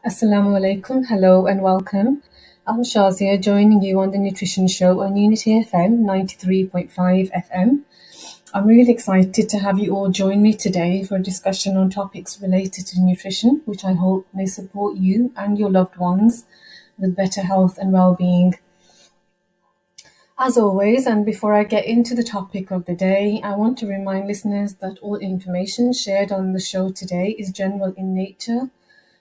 Assalamu alaikum, hello and welcome. I'm Shazia joining you on the Nutrition Show on Unity FM 93.5 FM. I'm really excited to have you all join me today for a discussion on topics related to nutrition, which I hope may support you and your loved ones with better health and well-being. As always, and before I get into the topic of the day, I want to remind listeners that all information shared on the show today is general in nature.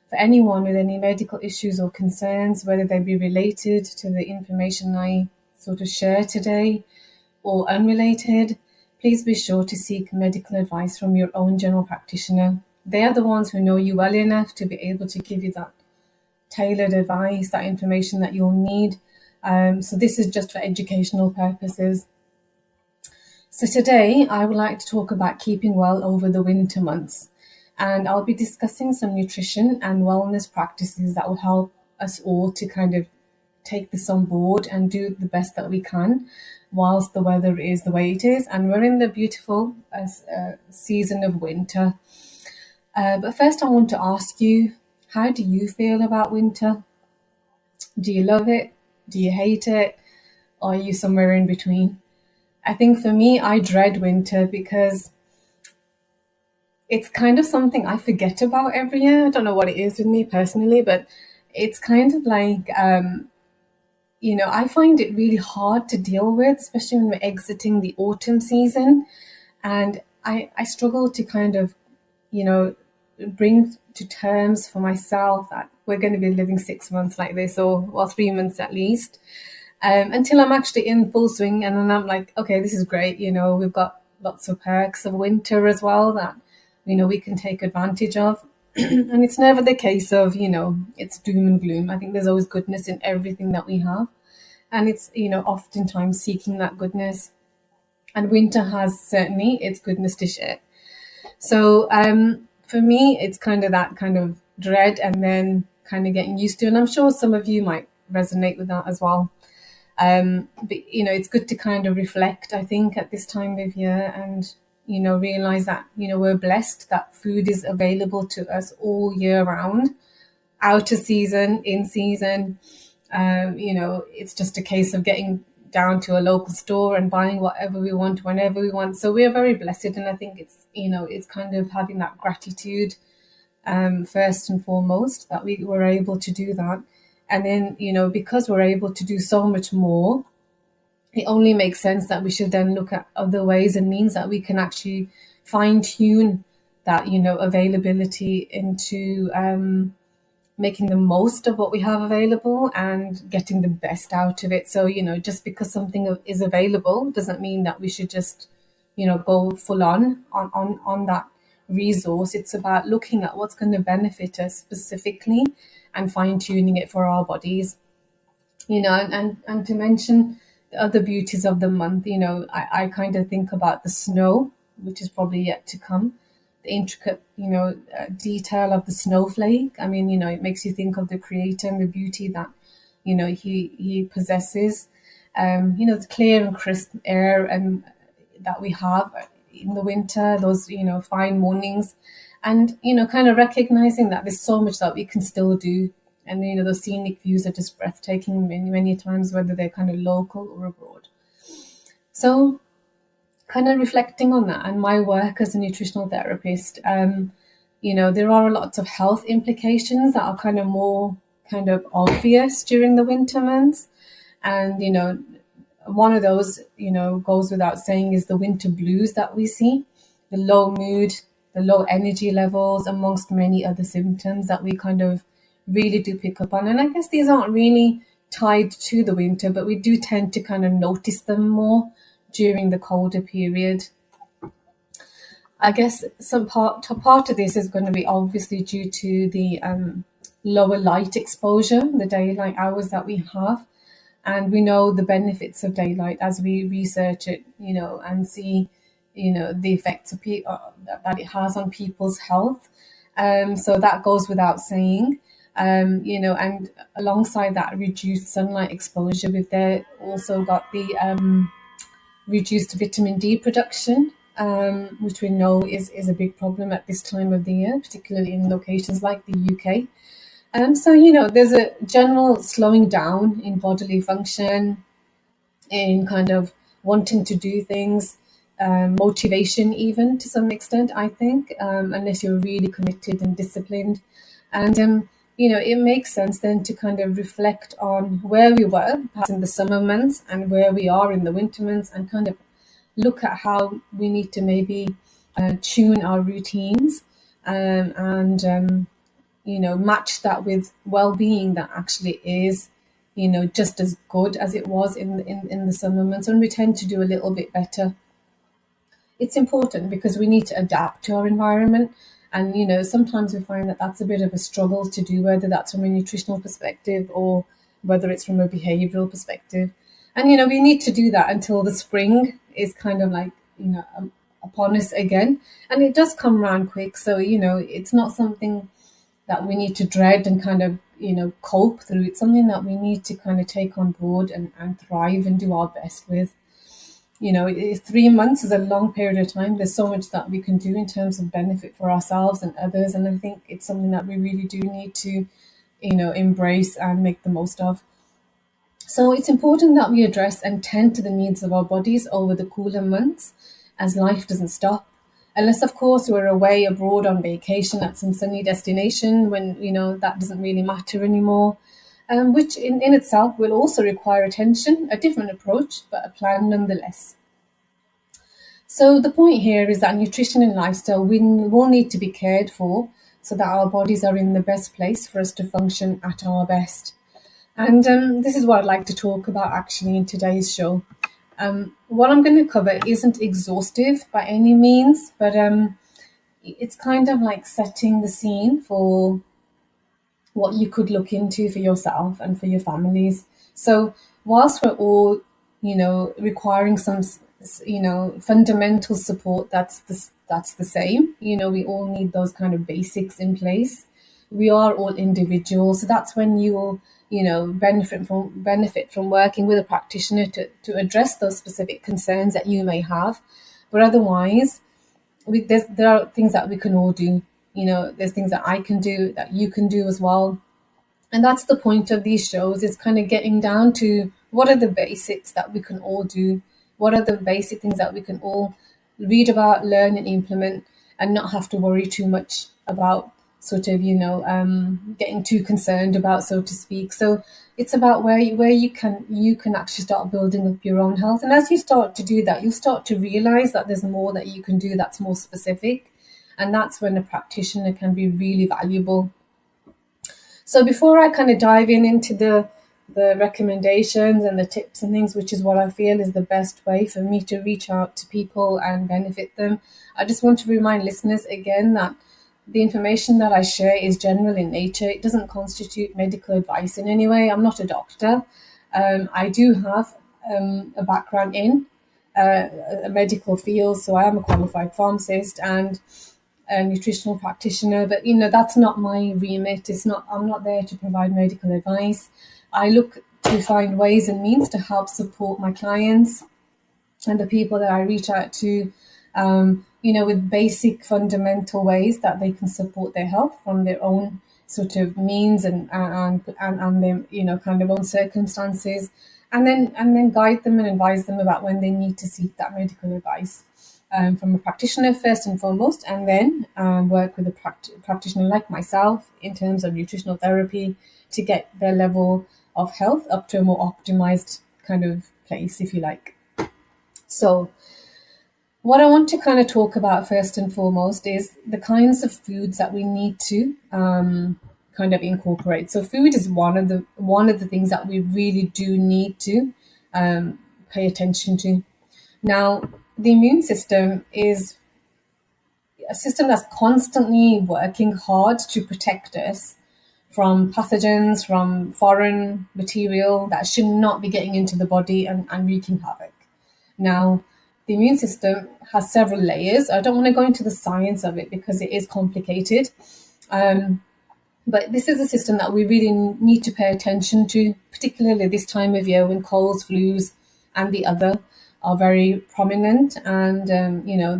For anyone with any medical issues or concerns, whether they be related to the information I sort of share today or unrelated, please be sure to seek medical advice from your own general practitioner. They are the ones who know you well enough to be able to give you that tailored advice, that information that you'll need. So this is just for educational purposes. So today I would like to talk about keeping well over the winter months. And I'll be discussing some nutrition and wellness practices that will help us all to kind of take this on board and do the best that we can whilst the weather is the way it is. And we're in the beautiful season of winter. But first, I want to ask you, how do you feel about winter? Do you love it? Do you hate it? Or are you somewhere in between? I think for me, I dread winter because it's kind of something I forget about every year. I don't know what it is with me personally, but it's kind of like, I find it really hard to deal with, especially when we're exiting the autumn season. And I struggle to kind of, bring to terms for myself that we're going to be living 6 months like this, or well, 3 months at least, until I'm actually in full swing. And then I'm like, okay, this is great. We've got lots of perks of winter as well that we can take advantage of. And it's never the case of, it's doom and gloom. I think there's always goodness in everything that we have. And it's, oftentimes seeking that goodness. And winter has certainly its goodness to share. So for me, it's kind of that kind of dread and then kind of getting used to. And I'm sure some of you might resonate with that as well. But, it's good to kind of reflect, I think, at this time of year and realize that, we're blessed that food is available to us all year round, out of season, in season. It's just a case of getting down to a local store and buying whatever we want, whenever we want. So we are very blessed. And I think it's kind of having that gratitude first and foremost that we were able to do that. And then, because we're able to do so much more, it only makes sense that we should then look at other ways and means that we can actually fine tune that, availability into making the most of what we have available and getting the best out of it. So, just because something is available doesn't mean that we should just, go full on that resource. It's about looking at what's going to benefit us specifically and fine tuning it for our bodies, and to mention the other beauties of the month, I kind of think about the snow, which is probably yet to come, the intricate, detail of the snowflake. I mean, it makes you think of the creator and the beauty that, he possesses. The clear and crisp air and that we have in the winter, those, fine mornings, and, kind of recognizing that there's so much that we can still do. And, those scenic views are just breathtaking many, many times, whether they're kind of local or abroad. So kind of reflecting on that and my work as a nutritional therapist, there are lots of health implications that are kind of more kind of obvious during the winter months. And, one of those, goes without saying is the winter blues that we see, the low mood, the low energy levels, amongst many other symptoms that we kind of really do pick up on. And I guess these aren't really tied to the winter, but we do tend to kind of notice them more during the colder period. I guess some part of this is going to be obviously due to the lower light exposure, the daylight hours that we have. And we know the benefits of daylight as we research it, and see, the effects of that it has on people's health. So that goes without saying. And alongside that reduced sunlight exposure, we've there also got the reduced vitamin D production, which we know is a big problem at this time of the year, particularly in locations like the UK. So, there's a general slowing down in bodily function, in kind of wanting to do things, motivation, even to some extent, I think, unless you're really committed and disciplined. And, it makes sense then to kind of reflect on where we were perhaps in the summer months and where we are in the winter months, and kind of look at how we need to maybe tune our routines, and match that with well-being that actually is, just as good as it was in the summer months, and we tend to do a little bit better. It's important because we need to adapt to our environment, and sometimes we find that that's a bit of a struggle to do, whether that's from a nutritional perspective or whether it's from a behavioral perspective. And we need to do that until the spring is kind of like upon us again, and it does come around quick. So it's not something that we need to dread and kind of cope through. It's something that we need to kind of take on board and thrive and do our best with. 3 months is a long period of time. There's so much that we can do in terms of benefit for ourselves and others, and I think it's something that we really do need to embrace and make the most of. So it's important that we address and tend to the needs of our bodies over the cooler months, as life doesn't stop. Unless, of course, we're away abroad on vacation at some sunny destination, when that doesn't really matter anymore, which in itself will also require attention, a different approach, but a plan nonetheless. So the point here is that nutrition and lifestyle will need to be cared for so that our bodies are in the best place for us to function at our best. And this is what I'd like to talk about actually in today's show. What I'm going to cover isn't exhaustive by any means, but it's kind of like setting the scene for what you could look into for yourself and for your families. So whilst we're all, requiring some, fundamental support, that's the same. We all need those kind of basics in place. We are all individuals, so that's when you will, benefit from working with a practitioner to address those specific concerns that you may have. But otherwise, there are things that we can all do. There's things that I can do that you can do as well. And that's the point of these shows, is kind of getting down to what are the basics that we can all do? What are the basic things that we can all read about, learn and implement, and not have to worry too much about sort of, getting too concerned about, so to speak. So it's about where you can actually start building up your own health. And as you start to do that, you'll start to realize that there's more that you can do that's more specific. And that's when a practitioner can be really valuable. So before I kind of dive into the recommendations and the tips and things, which is what I feel is the best way for me to reach out to people and benefit them, I just want to remind listeners again that the information that I share is general in nature. It doesn't constitute medical advice in any way. I'm not a doctor. I do have a background in a medical field, so I am a qualified pharmacist and a nutritional practitioner, but that's not my remit. I'm not there to provide medical advice. I look to find ways and means to help support my clients and the people that I reach out to, with basic fundamental ways that they can support their health from their own sort of means and their kind of own circumstances, and then guide them and advise them about when they need to seek that medical advice. From a practitioner first and foremost, and then work with a practitioner like myself in terms of nutritional therapy to get their level of health up to a more optimized kind of place, if you like. So what I want to kind of talk about first and foremost is the kinds of foods that we need to kind of incorporate. So food is one of the things that we really do need to pay attention to. Now, the immune system is a system that's constantly working hard to protect us from pathogens, from foreign material that should not be getting into the body and wreaking havoc. Now, the immune system has several layers. I don't want to go into the science of it because it is complicated. But this is a system that we really need to pay attention to, particularly this time of year when colds, flus, and the other are very prominent, and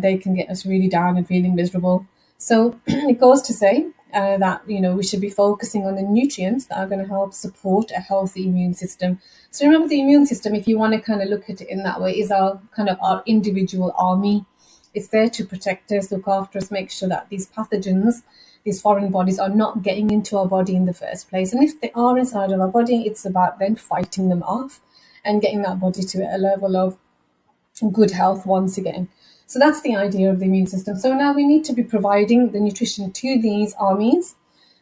they can get us really down and feeling miserable. So it goes to say that we should be focusing on the nutrients that are going to help support a healthy immune system. So remember, the immune system, if you want to kind of look at it in that way, is our kind of our individual army. It's there to protect us, look after us, make sure that these pathogens, these foreign bodies, are not getting into our body in the first place. And if they are inside of our body, it's about then fighting them off and getting that body to a level of good health once again. So that's the idea of the immune system. So now we need to be providing the nutrition to these armies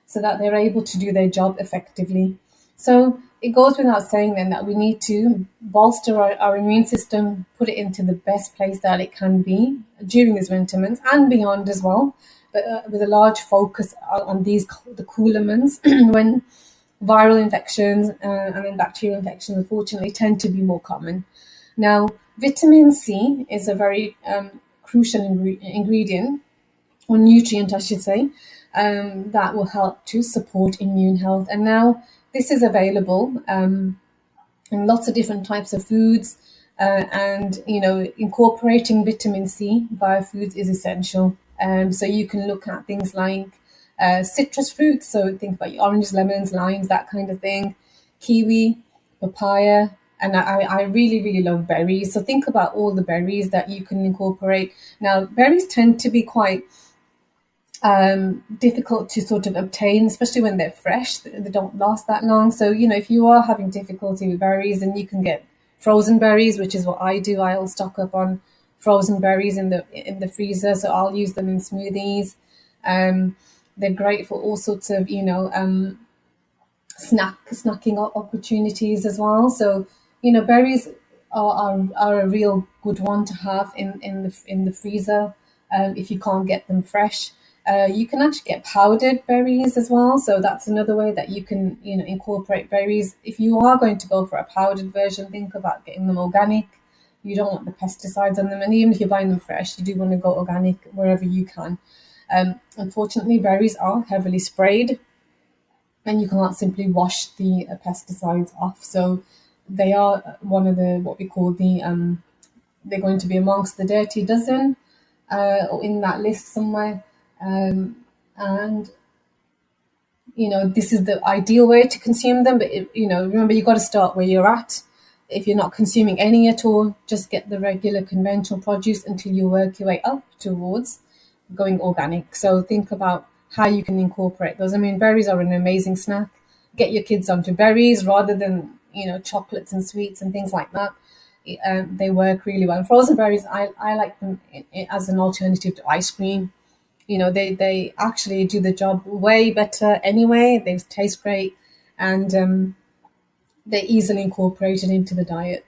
so that they're able to do their job effectively. So it goes without saying then that we need to bolster our immune system, put it into the best place that it can be during these winter months and beyond as well, but with a large focus on the cooler months when viral infections and then bacterial infections unfortunately tend to be more common. Now, vitamin C is a very crucial ingredient, or nutrient, I should say, that will help to support immune health. And now this is available in lots of different types of foods, and incorporating vitamin C via foods is essential. So you can look at things like citrus fruits, so think about your oranges, lemons, limes, that kind of thing, kiwi, papaya, and I really, really love berries. So think about all the berries that you can incorporate. Now, berries tend to be quite difficult to sort of obtain, especially when they're fresh. They don't last that long. So, if you are having difficulty with berries, then you can get frozen berries, which is what I do. I'll stock up on frozen berries in the freezer, so I'll use them in smoothies. They're great for all sorts of, snacking opportunities as well. So, berries are a real good one to have in the freezer if you can't get them fresh. You can actually get powdered berries as well. So that's another way that you can, incorporate berries. If you are going to go for a powdered version, think about getting them organic. You don't want the pesticides on them. And even if you're buying them fresh, you do want to go organic wherever you can. Unfortunately, berries are heavily sprayed and you can't simply wash the pesticides off. So they are one of the, what we call they're going to be amongst the dirty dozen, or in that list somewhere. And this is the ideal way to consume them, but remember, you got to start where you're at. If you're not consuming any at all, just get the regular conventional produce until you work your way up towards going organic. So think about how you can incorporate those. I mean, berries are an amazing snack. Get your kids onto berries rather than chocolates and sweets and things like that. They work really well. And frozen berries, I like them as an alternative to ice cream. They actually do the job way better anyway. They taste great, and they're easily incorporated into the diet.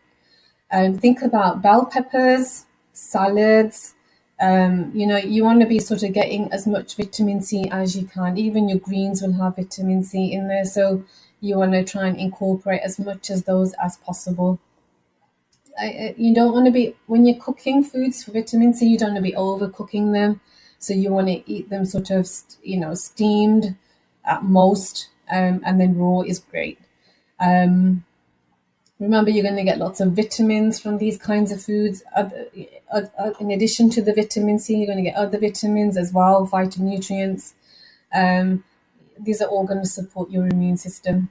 Think about bell peppers, salads. You want to be sort of getting as much vitamin C as you can. Even your greens will have vitamin C in there, so you want to try and incorporate as much as those as possible. You don't want to be, when you're cooking foods for vitamin C, you don't want to be overcooking them. So you want to eat them sort of, steamed at most, and then raw is great. Remember, you're going to get lots of vitamins from these kinds of foods. In addition to the vitamin C, you're going to get other vitamins as well, phytonutrients. These are all going to support your immune system.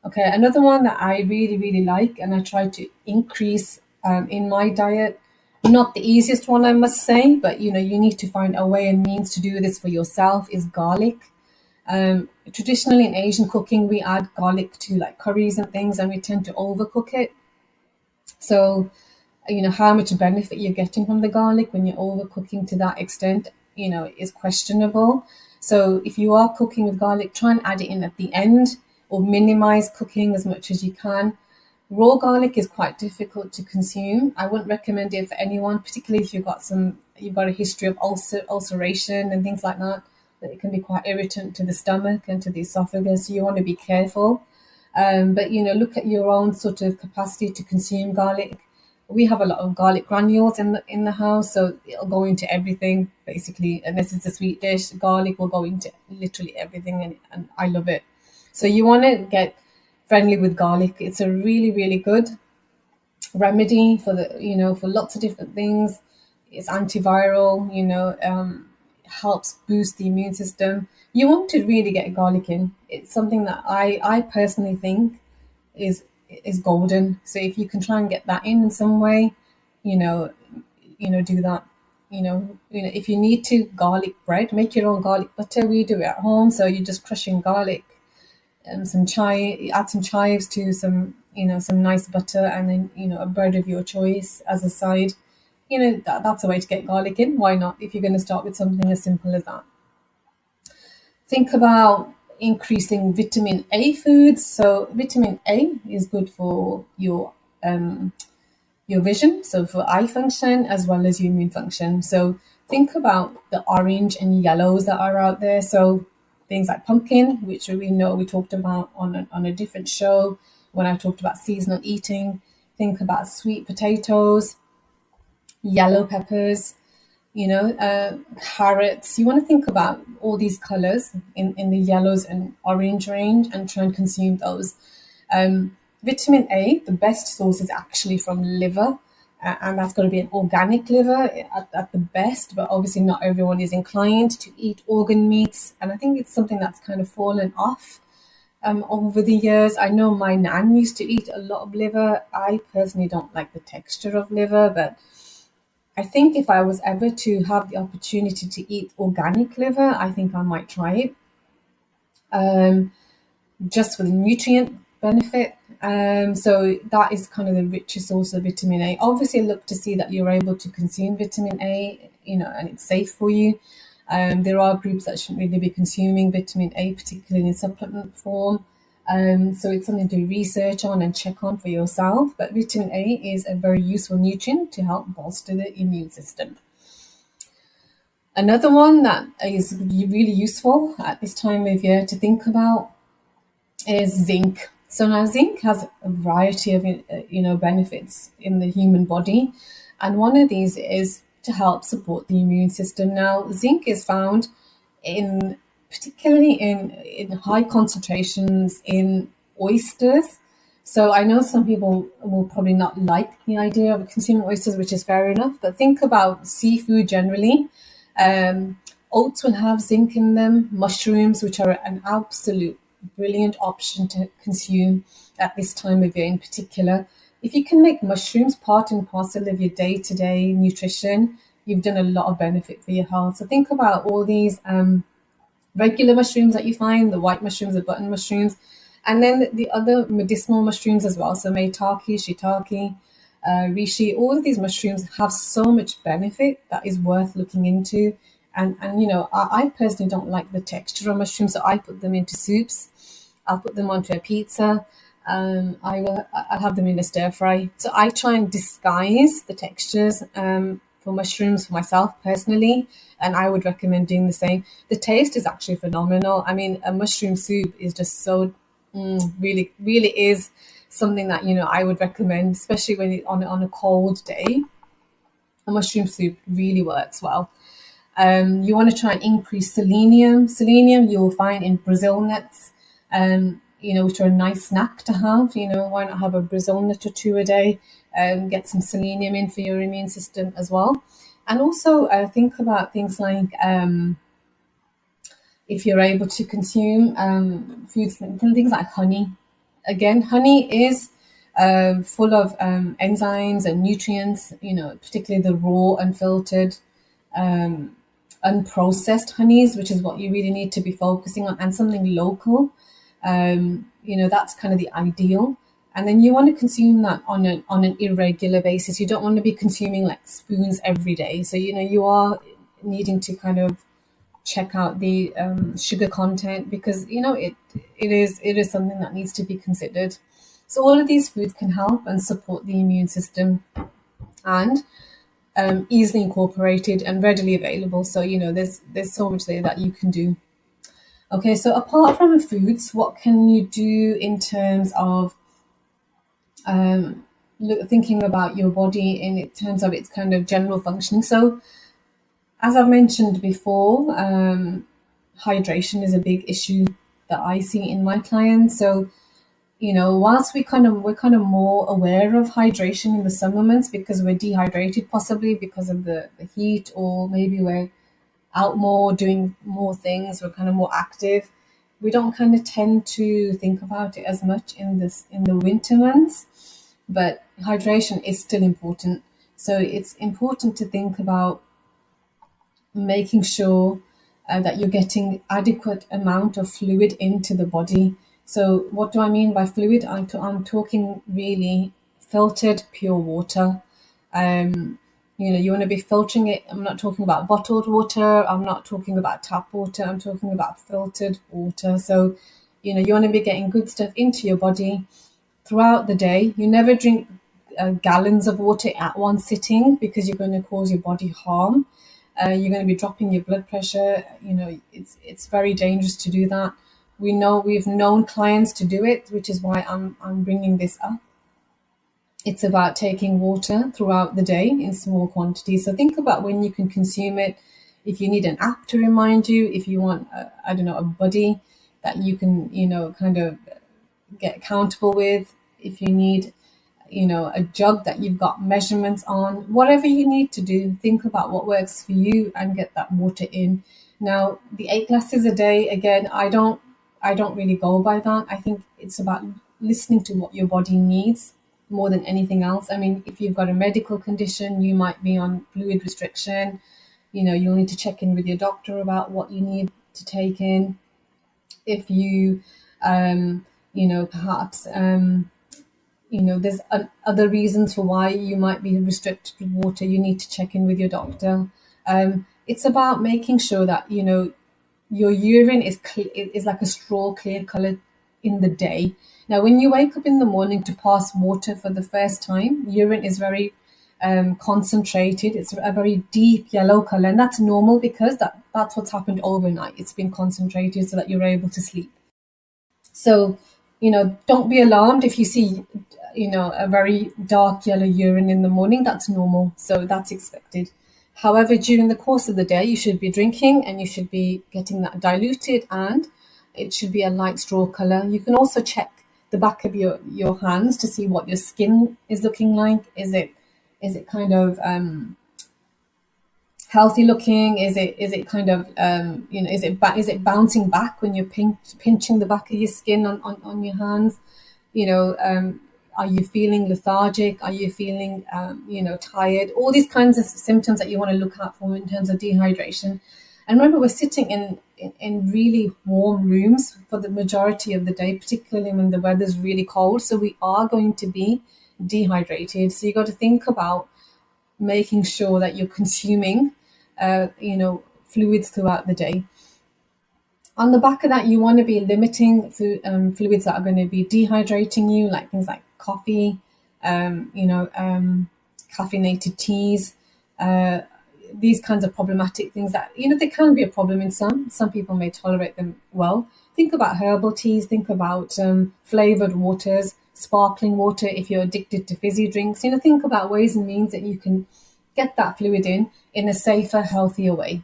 Okay, another one that I really, really like and I try to increase in my diet, not the easiest one, I must say, but you need to find a way and means to do this for yourself, is garlic. Traditionally in Asian cooking, we add garlic to like curries and things, and we tend to overcook it. So, how much benefit you're getting from the garlic when you're overcooking to that extent, is questionable. So if you are cooking with garlic, try and add it in at the end or minimize cooking as much as you can. Raw garlic is quite difficult to consume. I wouldn't recommend it for anyone, particularly if you've got a history of ulceration and things like that. That it can be quite irritant to the stomach and to the esophagus. So you want to be careful. But look at your own sort of capacity to consume garlic. We have a lot of garlic granules in the house, so it'll go into everything basically. Unless it's a sweet dish, garlic will go into literally everything, and I love it. So you want to get friendly with garlic. It's a really, really good remedy for for lots of different things. It's antiviral, helps boost the immune system. You want to really get garlic in. It's something that I personally think is is golden. So if you can try and get that in some way, you know, do that. If you need to garlic bread, make your own garlic butter. We do it at home, so you're just crushing garlic and some add some chives to some, some nice butter, and then, a bread of your choice as a side. That's a way to get garlic in. Why not? If you're going to start with something as simple as that. Think about increasing vitamin A foods. So vitamin A is good for your vision, so for eye function as well as your immune function. So think about the orange and yellows that are out there. So things like pumpkin, which we know we talked about on a different show when I talked about seasonal eating. Think about sweet potatoes, yellow peppers, carrots. You want to think about all these colors in the yellows and orange range and try and consume those. Vitamin A, the best source is actually from liver, and that's got to be an organic liver at the best, but obviously not everyone is inclined to eat organ meats, and I think it's something that's kind of fallen off over the years. I know my nan used to eat a lot of liver. I personally don't like the texture of liver, but I think if I was ever to have the opportunity to eat organic liver, I think I might try it. Just for the nutrient benefit. So that is kind of the richest source of vitamin A. Obviously, look to see that you're able to consume vitamin A, and it's safe for you. There are groups that shouldn't really be consuming vitamin A, particularly in supplement form. So it's something to research on and check on for yourself. But vitamin A is a very useful nutrient to help bolster the immune system. Another one that is really useful at this time of year to think about is zinc. So now zinc has a variety of benefits in the human body, and one of these is to help support the immune system. Now zinc is found particularly in high concentrations in oysters. So I know some people will probably not like the idea of consuming oysters, which is fair enough, but think about seafood generally. Oats will have zinc in them, mushrooms, which are an absolute brilliant option to consume at this time of year in particular. If you can make mushrooms part and parcel of your day-to-day nutrition, you've done a lot of benefit for your health. So think about all these regular mushrooms that you find, the white mushrooms, the button mushrooms, and then the other medicinal mushrooms as well. So maitake, shiitake, reishi, all of these mushrooms have so much benefit that is worth looking into. And I personally don't like the texture of mushrooms, so I put them into soups. I'll put them onto a pizza. I'll have them in a stir fry. So I try and disguise the textures for mushrooms for myself personally, and I would recommend doing the same. The taste is actually phenomenal. I mean, a mushroom soup is just so really, really is something that I would recommend, especially when on a cold day. A mushroom soup really works well. You want to try and increase selenium. Selenium you'll find in Brazil nuts, which are a nice snack to have. Why not have a Brazil nut or two a day? Get some selenium in for your immune system as well. And also think about things like if you're able to consume foods, things like honey. Again, honey is full of enzymes and nutrients, particularly the raw, unfiltered, unprocessed honeys, which is what you really need to be focusing on, and something local. That's kind of the ideal. And then you want to consume that on an irregular basis. You don't want to be consuming like spoons every day. So you are needing to kind of check out the sugar content, because it is something that needs to be considered. So all of these foods can help and support the immune system, and easily incorporated and readily available. So there's so much there that you can do. Okay, so apart from foods, what can you do in terms of thinking about your body in terms of its kind of general functioning? So as I've mentioned before, hydration is a big issue that I see in my clients. So whilst we're kind of more aware of hydration in the summer months because we're dehydrated, possibly because of the heat, or maybe we're out more, doing more things, we're kind of more active. We don't kind of tend to think about it as much in the winter months, but hydration is still important. So it's important to think about making sure that you're getting adequate amount of fluid into the body. So what do I mean by fluid? I'm talking really filtered pure water. um, you want to be filtering it. I'm not talking about bottled water. I'm not talking about tap water. I'm talking about filtered water. So, you want to be getting good stuff into your body throughout the day. You never drink gallons of water at one sitting because you're going to cause your body harm. You're going to be dropping your blood pressure. It's very dangerous to do that. We've known clients to do it, which is why I'm bringing this up. It's about taking water throughout the day in small quantities. So think about when you can consume it. If you need an app to remind you, if you want, I don't know, a buddy that you can, kind of get accountable with, if you need, a jug that you've got measurements on, whatever you need to do, think about what works for you and get that water in. Now, the 8 glasses a day, again, I don't really go by that. I think it's about listening to what your body needs more than anything else. I mean, if you've got a medical condition, you might be on fluid restriction. You'll need to check in with your doctor about what you need to take in. If you, perhaps, there's other reasons for why you might be restricted with water, you need to check in with your doctor. It's about making sure that, your urine is like a straw clear color in the day. Now, when you wake up in the morning to pass water for the first time, urine is very concentrated. It's a very deep yellow color, and that's normal because that's what's happened overnight. It's been concentrated so that you're able to sleep. So, don't be alarmed if you see, a very dark yellow urine in the morning. That's normal. So that's expected. However, during the course of the day, you should be drinking and you should be getting that diluted, and it should be a light straw color. You can also check the back of your hands to see what your skin is looking like. Is it kind of healthy looking? Is it kind of is it bouncing back when you're pinching the back of your skin on your hands? Are you feeling lethargic? Are you feeling tired? All these kinds of symptoms that you want to look out for in terms of dehydration. And remember, we're sitting in really warm rooms for the majority of the day, particularly when the weather's really cold. So we are going to be dehydrated. So you got to think about making sure that you're consuming, fluids throughout the day. On the back of that, you want to be limiting fluids that are going to be dehydrating you, like things like coffee, caffeinated teas, these kinds of problematic things that, they can be a problem in some. Some people may tolerate them well. Think about herbal teas, think about flavored waters, sparkling water if you're addicted to fizzy drinks. Think about ways and means that you can get that fluid in a safer, healthier way.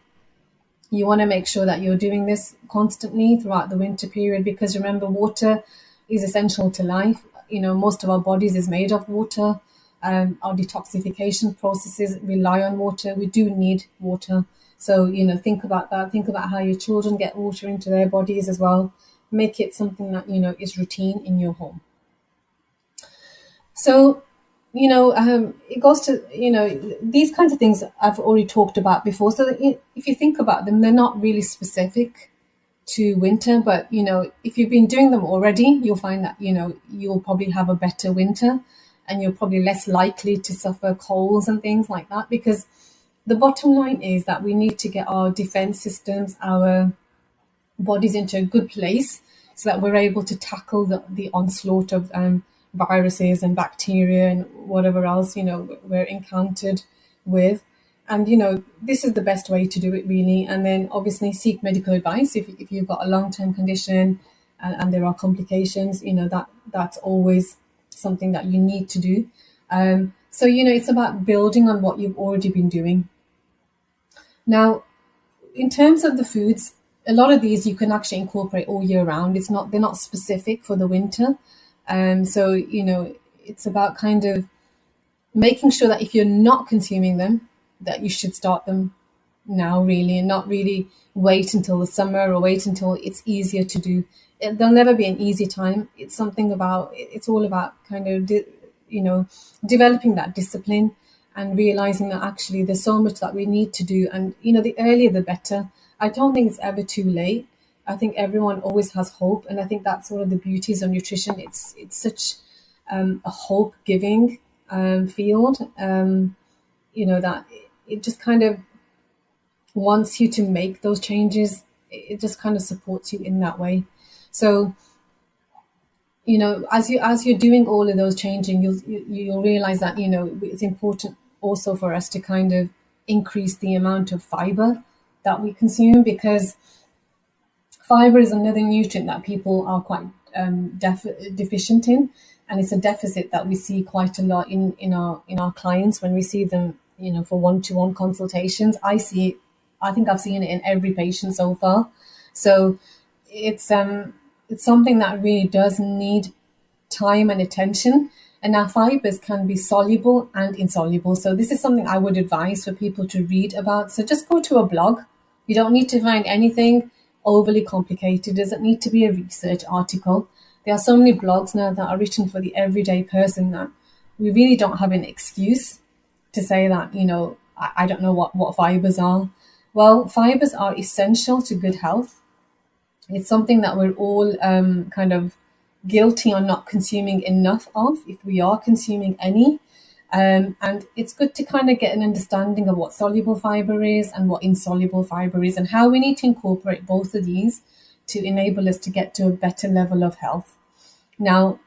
You want to make sure that you're doing this constantly throughout the winter period, because remember, water is essential to life. Most of our bodies is made of water. Our detoxification processes rely on water. We do need water. So, think about that. Think about how your children get water into their bodies as well. Make it something that, is routine in your home. So, it goes to, these kinds of things I've already talked about before. So that if you think about them, they're not really specific to winter, but, if you've been doing them already, you'll find that, you'll probably have a better winter, and you're probably less likely to suffer colds and things like that, because the bottom line is that we need to get our defense systems, our bodies into a good place so that we're able to tackle the onslaught of viruses and bacteria and whatever else, we're encountered with. And, this is the best way to do it, really. And then obviously seek medical advice if you've got a long-term condition and there are complications, that's always something that you need to do. So, it's about building on what you've already been doing. Now, in terms of the foods, a lot of these you can actually incorporate all year round. They're not specific for the winter. So, it's about kind of making sure that if you're not consuming them, that you should start them now, really, and not really wait until the summer or wait until it's easier to do. There'll never be an easy time. It's something about, it's all about kind of, you know, developing that discipline and realizing that actually there's so much that we need to do. And, you know, the earlier the better. I don't think it's ever too late. I think everyone always has hope. And I think that's one of the beauties of nutrition. It's such a hope giving field, you know, that it just kind of wants you to make those changes. It just kind of supports you in that way. So, you know, as you're doing all of those changing, you'll realize that, you know, it's important also for us to kind of increase the amount of fiber that we consume, because fiber is another nutrient that people are quite deficient in, and it's a deficit that we see quite a lot in our clients when we see them, you know, for one-to-one consultations. I think I've seen it in every patient so far. So it's something that really does need time and attention. And our fibers can be soluble and insoluble. So this is something I would advise for people to read about. So just go to a blog. You don't need to find anything overly complicated. It doesn't need to be a research article. There are so many blogs now that are written for the everyday person that we really don't have an excuse to say that, you know, I don't know what fibers are. Well, fibers are essential to good health. It's something that we're all kind of guilty on not consuming enough of, if we are consuming any. And it's good to kind of get an understanding of what soluble fiber is and what insoluble fiber is, and how we need to incorporate both of these to enable us to get to a better level of health. Now,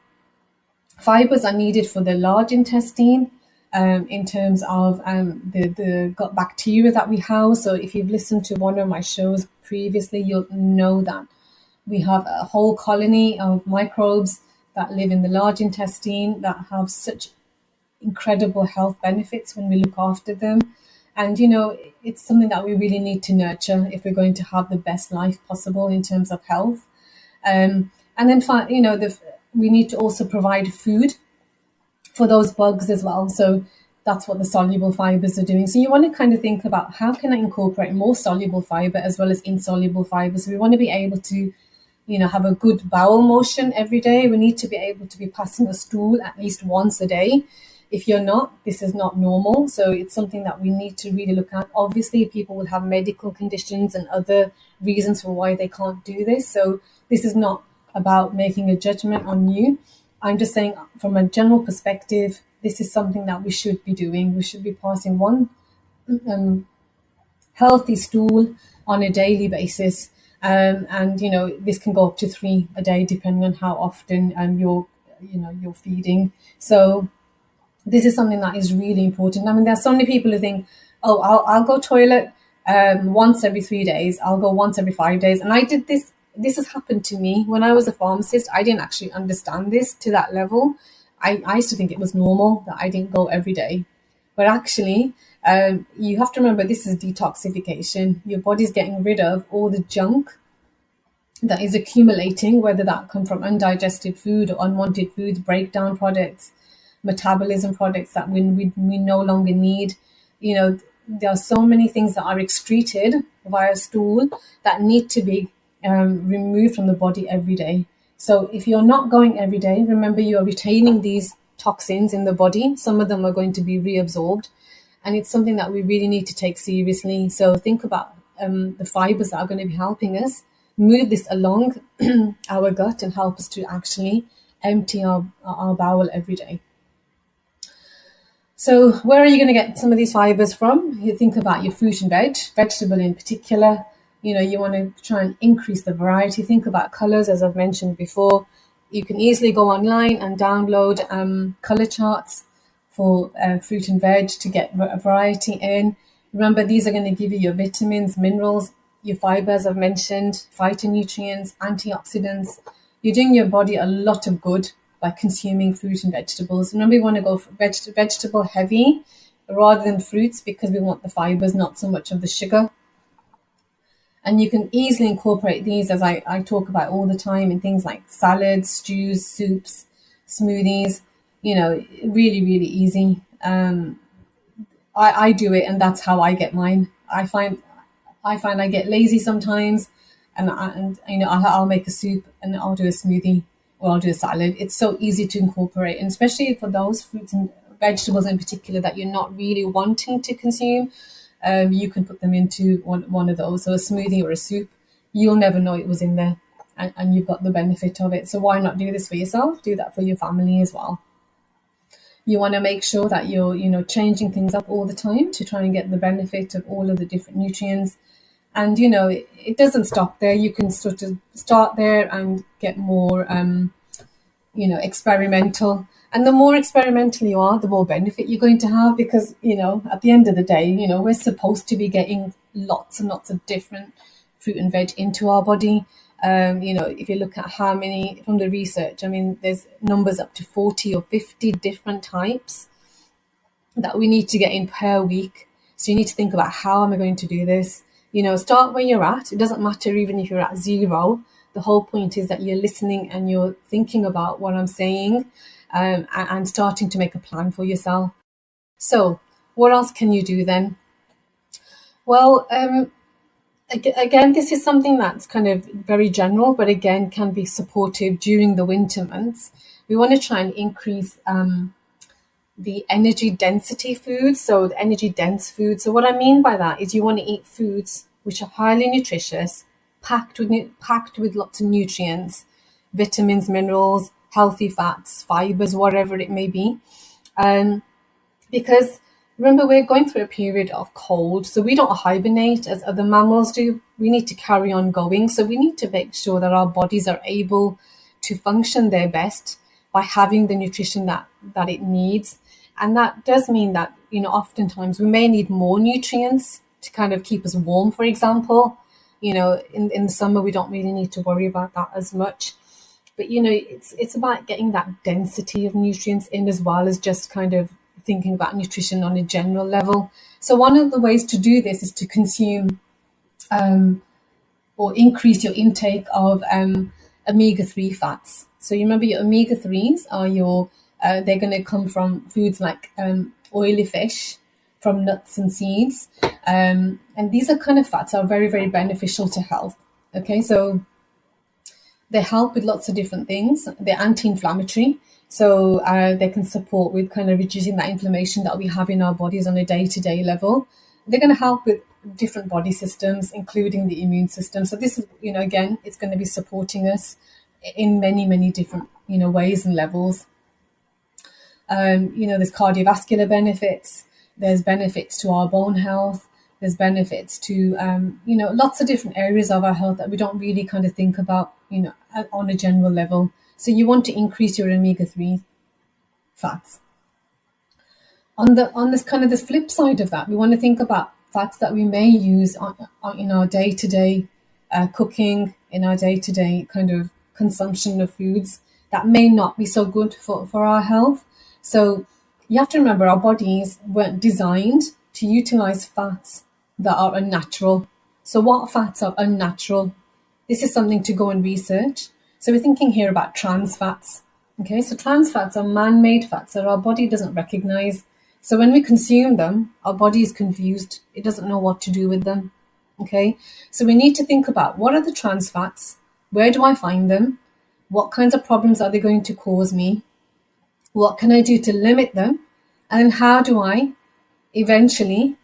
fibers are needed for the large intestine, in terms of the gut bacteria that we house. So if you've listened to one of my shows previously, you'll know that we have a whole colony of microbes that live in the large intestine that have such incredible health benefits when we look after them. And, you know, it's something that we really need to nurture if we're going to have the best life possible in terms of health. And then, you know, we need to also provide food for those bugs as well. So that's what the soluble fibers are doing. So you want to kind of think about, how can I incorporate more soluble fiber as well as insoluble fiber? So we want to be able to, you know, have a good bowel motion every day. We need to be able to be passing a stool at least once a day. If you're not, this is not normal. So it's something that we need to really look at. Obviously, people will have medical conditions and other reasons for why they can't do this. So this is not about making a judgment on you. I'm just saying, from a general perspective, this is something that we should be doing. We should be passing one healthy stool on a daily basis. And, you know, this can go up to 3 a day, depending on how often you're feeding. So this is something that is really important. I mean, there's so many people who think, oh, I'll go toilet once every 3 days. I'll go once every 5 days. And I did this. This has happened to me when I was a pharmacist. I didn't actually understand this to that level. I used to think it was normal that I didn't go every day. But actually, you have to remember, this is detoxification. Your body's getting rid of all the junk that is accumulating, whether that come from undigested food or unwanted foods, breakdown products, metabolism products that we no longer need. You know, there are so many things that are excreted via stool that need to be removed from the body every day. So if you're not going every day, remember, you are retaining these toxins in the body. Some of them are going to be reabsorbed, and it's something that we really need to take seriously. So think about the fibers that are going to be helping us move this along our gut and help us to actually empty our bowel every day. So where are you going to get some of these fibers from? You think about your fruit and vegetable in particular. You know, you want to try and increase the variety. Think about colors, as I've mentioned before. You can easily go online and download color charts for fruit and veg to get a variety in. Remember, these are going to give you your vitamins, minerals, your fibers, I've mentioned, phytonutrients, antioxidants. You're doing your body a lot of good by consuming fruit and vegetables. Remember, we want to go for vegetable heavy rather than fruits, because we want the fibers, not so much of the sugar. And you can easily incorporate these, as I talk about all the time, in things like salads, stews, soups, smoothies. You know, really, really easy. I do it, and that's how I get mine. I find I find I get lazy sometimes, and I'll make a soup and I'll do a smoothie or I'll do a salad. It's so easy to incorporate, and especially for those fruits and vegetables in particular that you're not really wanting to consume, you can put them into one of those. So a smoothie or a soup, you'll never know it was in there, and you've got the benefit of it. So why not do this for yourself? Do that for your family as well. You want to make sure that you're changing things up all the time to try and get the benefit of all of the different nutrients. And it doesn't stop there. You can sort of start there and get more experimental. And the more experimental you are, the more benefit you're going to have, because at the end of the day, we're supposed to be getting lots and lots of different fruit and veg into our body. If you look at how many from the research, I mean, there's numbers up to 40 or 50 different types that we need to get in per week. So you need to think about, how am I going to do this? Start where you're at. It doesn't matter even if you're at zero. The whole point is that you're listening and you're thinking about what I'm saying, and starting to make a plan for yourself. So what else can you do then? Well, again, this is something that's kind of very general, but again, can be supportive during the winter months. We want to try and increase the energy density foods, so the energy dense foods. So what I mean by that is you want to eat foods which are highly nutritious, packed with lots of nutrients, vitamins, minerals, healthy fats, fibers, whatever it may be. Because remember, we're going through a period of cold, so we don't hibernate as other mammals do. We need to carry on going. So we need to make sure that our bodies are able to function their best by having the nutrition that it needs. And that does mean that, oftentimes we may need more nutrients to kind of keep us warm, for example. In the summer, we don't really need to worry about that as much. But, it's about getting that density of nutrients in, as well as just kind of thinking about nutrition on a general level. So one of the ways to do this is to consume or increase your intake of omega-3 fats. So you remember, your omega-3s are they're going to come from foods like oily fish, from nuts and seeds. And these are kind of fats are very, very beneficial to health. Okay, so they help with lots of different things. They're anti-inflammatory. So they can support with kind of reducing that inflammation that we have in our bodies on a day-to-day level. They're going to help with different body systems, including the immune system. So this is, again, it's going to be supporting us in many, many different, ways and levels. There's cardiovascular benefits. There's benefits to our bone health. There's benefits to, lots of different areas of our health that we don't really kind of think about, on a general level. So you want to increase your omega-3 fats. On this kind of the flip side of that, we want to think about fats that we may use in our day-to-day cooking, in our day-to-day kind of consumption of foods that may not be so good for our health. So you have to remember, our bodies weren't designed to utilize fats that are unnatural. So what fats are unnatural? This is something to go and research. So we're thinking here about trans fats. Okay, so trans fats are man-made fats that our body doesn't recognize. So when we consume them, our body is confused. It doesn't know what to do with them. Okay, so we need to think about, what are the trans fats? Where do I find them? What kinds of problems are they going to cause me? What can I do to limit them? And how do I eventually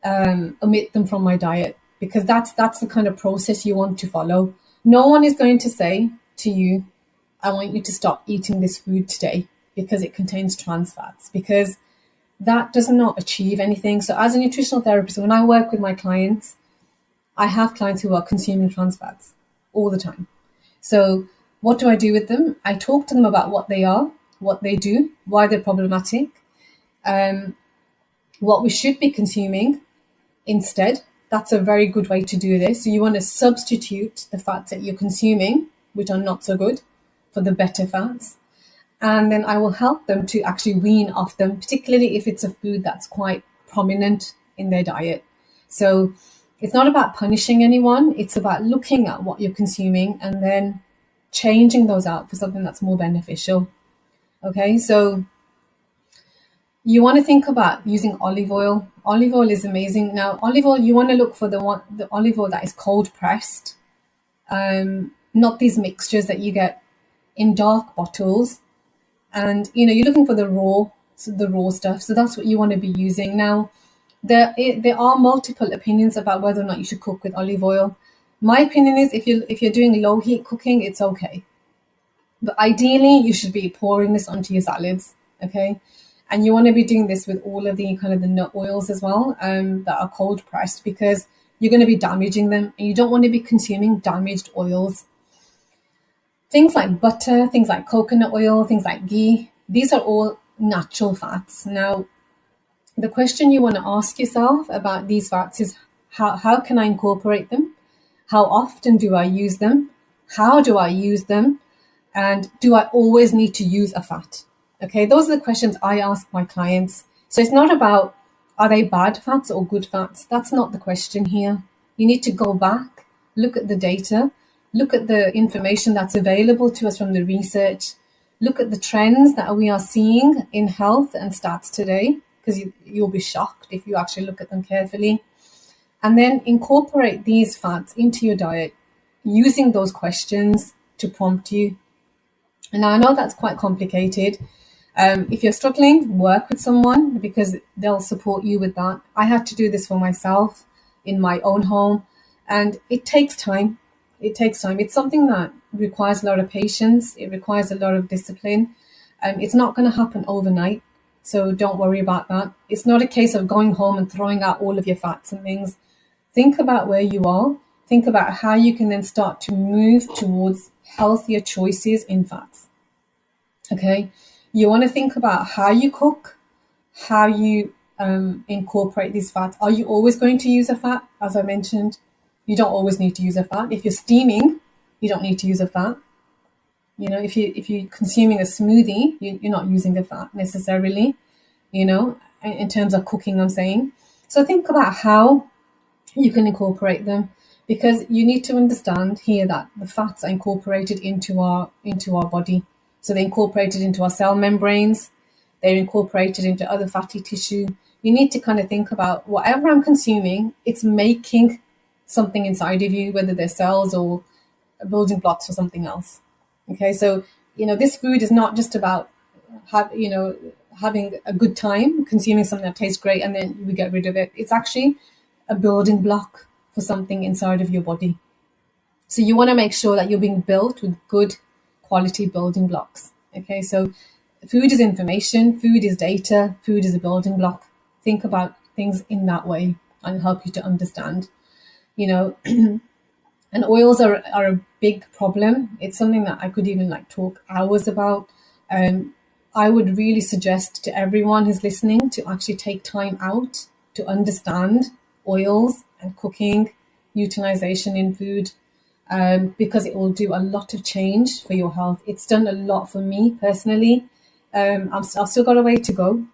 omit them from my diet? Because that's the kind of process you want to follow. No one is going to say to you, I want you to stop eating this food today because it contains trans fats, because that does not achieve anything. So as a nutritional therapist, when I work with my clients, I have clients who are consuming trans fats all the time. So what do I do with them? I talk to them about what they are, what they do, why they're problematic, what we should be consuming instead. That's a very good way to do this. So you want to substitute the fats that you're consuming, which are not so good, for the better fats. And then I will help them to actually wean off them, particularly if it's a food that's quite prominent in their diet. So it's not about punishing anyone. It's about looking at what you're consuming and then changing those out for something that's more beneficial. Okay, so You want to think about using olive oil. Olive oil is amazing. Now, olive oil, you want to look for the olive oil that is cold pressed, not these mixtures that you get in dark bottles. And you're looking for the raw stuff. So that's what you want to be using. Now, there are multiple opinions about whether or not you should cook with olive oil. My opinion is if you're doing low heat cooking, it's okay. But ideally, you should be pouring this onto your salads, okay? And you want to be doing this with all of the kind of the nut oils as well, that are cold pressed, because you're going to be damaging them, and you don't want to be consuming damaged oils. Things like butter, things like coconut oil, things like ghee, these are all natural fats. Now, the question you want to ask yourself about these fats is how can I incorporate them? How often do I use them? How do I use them? And do I always need to use a fat? Okay, those are the questions I ask my clients. So it's not about are they bad fats or good fats? That's not the question here. You need to go back, look at the data, look at the information that's available to us from the research, look at the trends that we are seeing in health and stats today, because you'll be shocked if you actually look at them carefully. And then incorporate these fats into your diet using those questions to prompt you. And I know that's quite complicated. If you're struggling, work with someone because they'll support you with that. I had to do this for myself in my own home, and it takes time. It takes time. It's something that requires a lot of patience. It requires a lot of discipline. It's not going to happen overnight, so don't worry about that. It's not a case of going home and throwing out all of your fats and things. Think about where you are. Think about how you can then start to move towards healthier choices in fats. Okay, you want to think about how you cook, how you incorporate these fats. Are you always going to use a fat? As I mentioned, you don't always need to use a fat. If you're steaming, you don't need to use a fat. If you're consuming a smoothie, you're not using a fat necessarily. In terms of cooking, I'm saying. So think about how you can incorporate them, because you need to understand here that the fats are incorporated into our body. So they're incorporated into our cell membranes, they're incorporated into other fatty tissue. You need to kind of think about whatever I'm consuming, it's making something inside of you, whether they're cells or building blocks for something else. Okay, so this food is not just about having a good time consuming something that tastes great and then we get rid of it. It's actually a building block for something inside of your body. So you want to make sure that you're being built with good quality building blocks. Okay, so food is information, food is data, food is a building block. Think about things in that way and help you to understand. And oils are a big problem. It's something that I could even talk hours about. I would really suggest to everyone who's listening to actually take time out to understand oils and cooking, utilization in food, because it will do a lot of change for your health. It's done a lot for me personally. I've still got a way to go.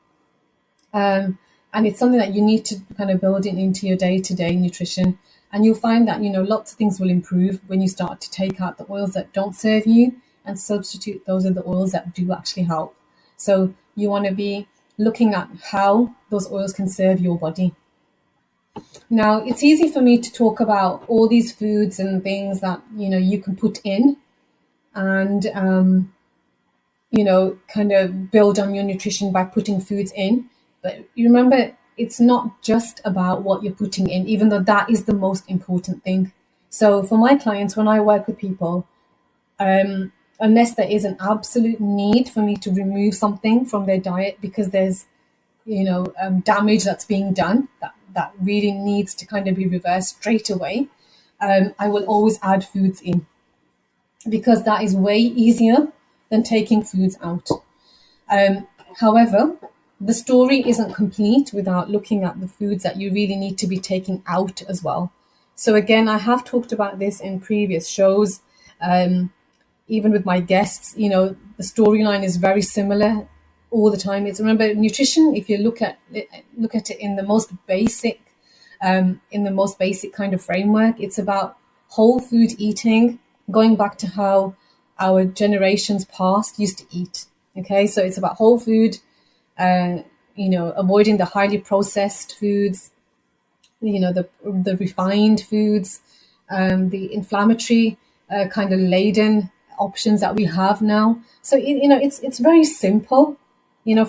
And it's something that you need to kind of build it into your day-to-day nutrition. And you'll find that, lots of things will improve when you start to take out the oils that don't serve you and substitute those are the oils that do actually help. So you want to be looking at how those oils can serve your body. Now, it's easy for me to talk about all these foods and things that, you can put in and, kind of build on your nutrition by putting foods in. But you remember, it's not just about what you're putting in, even though that is the most important thing. So for my clients, when I work with people, unless there is an absolute need for me to remove something from their diet because there's, damage that's being done that really needs to kind of be reversed straight away, I will always add foods in because that is way easier than taking foods out. However, the story isn't complete without looking at the foods that you really need to be taking out as well. So again, I have talked about this in previous shows. Even with my guests, the storyline is very similar all the time. It's, remember, nutrition, if you look at it in the most basic kind of framework, it's about whole food eating, going back to how our generations past used to eat. Okay, so it's about whole food, avoiding the highly processed foods, the refined foods, the inflammatory kind of laden options that we have now. So it's very simple,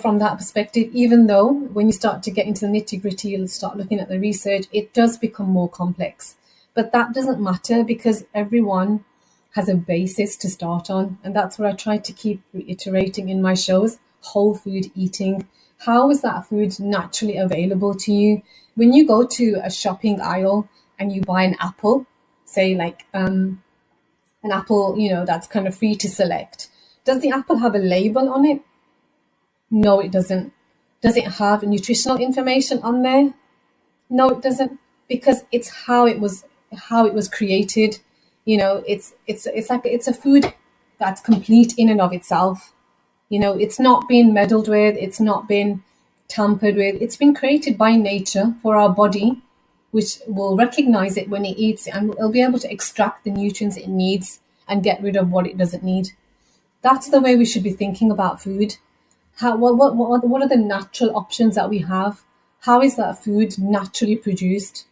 from that perspective. Even though when you start to get into the nitty gritty, you'll start looking at the research, it does become more complex. But that doesn't matter because everyone has a basis to start on, and that's what I try to keep reiterating in my shows: whole food eating. How is that food naturally available to you? When you go to a shopping aisle and you buy an apple, say like an apple, that's kind of free to select, does the apple have a label on it? No, it doesn't. Does it have nutritional information on there? No, it doesn't, because it's how it was created. It's like it's a food that's complete in and of itself. It's not been meddled with, it's not been tampered with. It's been created by nature for our body, which will recognize it when it eats it, and it'll be able to extract the nutrients it needs and get rid of what it doesn't need. That's the way we should be thinking about food. What are the natural options that we have? How is that food naturally produced?